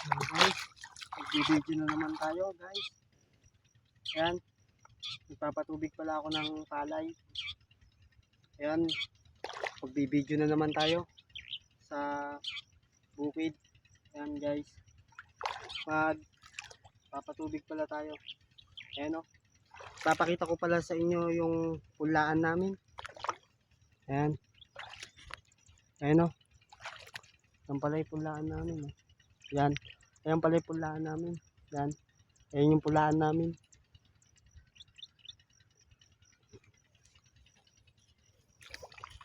Guys, magbibideo na naman tayo guys. Ayan, nagpapatubig pala ako ng palay. Ayan, magbibideo na naman tayo sa bukid. Ayan guys, magpapatubig pala tayo. Ayan o, papakita ko pala sa inyo yung pulaan namin. Ayan, ayan o, yan pala yung pulaan namin. Ayan, ayan pala yung pulaan namin. Ayan, ayan yung pulaan namin.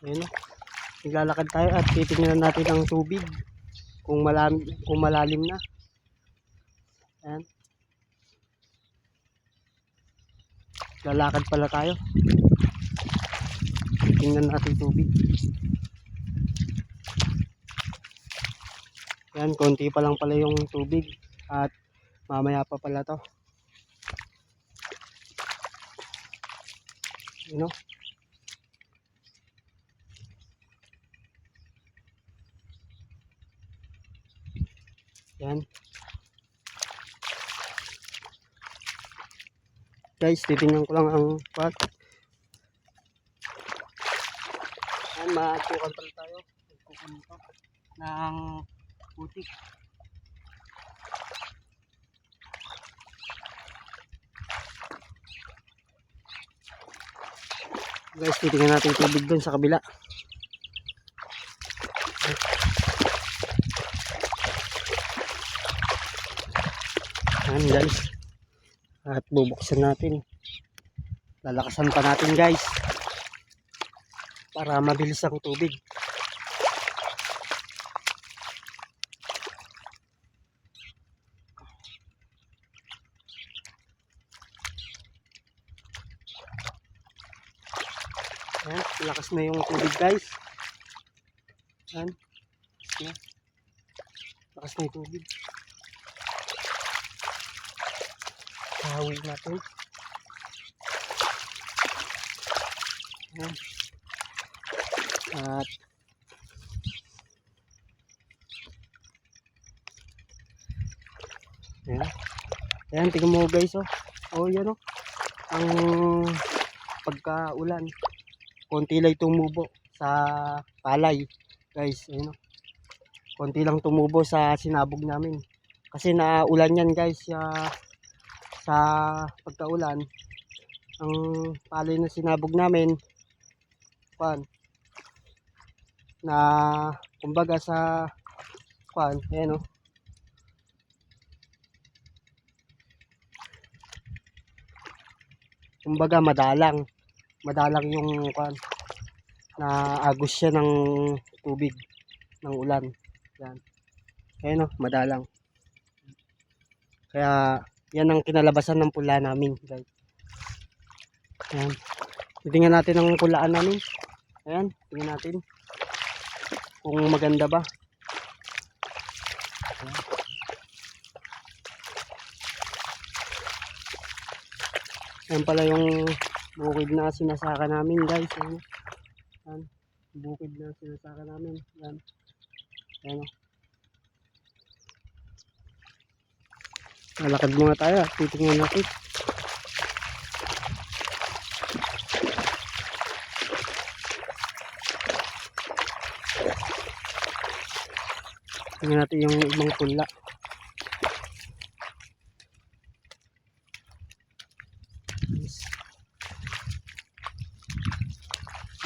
Ayan o, naglalakad tayo at titingnan natin ang tubig kung malalim na. Ayan, lalakad pala tayo, titingnan natin tubig. Ayan, konti pa lang pala yung tubig at mamaya pa pala to. Ayan o, ayan guys, titingnan ko lang ang pot. Ayan, magkukan pala tayo. Magkukan ito ng putik. Guys, titingnan natin yung tubig dun sa kabila. Ayan guys, at bubuksan natin, lalakasan pa natin guys para mabilis ang tubig. Ayan, lakas na yung tubig guys. Ayan, lakas na yung tubig. Hawi natin. Ayan. At ayan, ayan, tingnan mo guys oh. Oh, yan oh, ang pagkaulan, konti lang tumubo sa palay guys. Ayan oh, konti lang tumubo sa sinabog namin kasi naulan yan guys. Sa pagkaulan, ang palay na sinabog namin kuan na kumbaga sa kuan, ayan oh, kumbaga madalang yung kuan, na agos siya ng tubig ng ulan. Yan, ayan oh, madalang. Kaya yan ang kinalabasan ng pula namin guys. Ayan, tingnan natin ang pulaan namin. Ayan, tingnan natin kung maganda ba. Ayan. Ayan pala yung bukid na sinasaka namin guys. Ayan, bukid na sinasaka namin. Ayan, ayan. Lalakad muna tayo at titingnan natin. Tingnan natin yung ibang pula.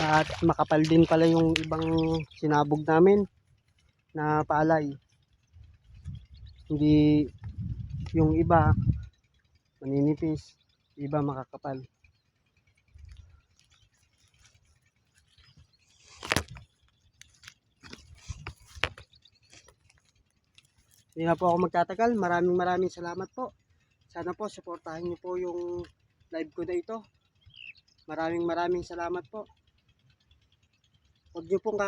At makapal din pala yung ibang sinabog namin na palay. Hindi, yung iba maninipis, iba makakapal. Hindi na po ako magtatagal. Maraming salamat po. Sana po suportahan niyo po yung live ko na ito. Maraming salamat po. Huwag niyo pong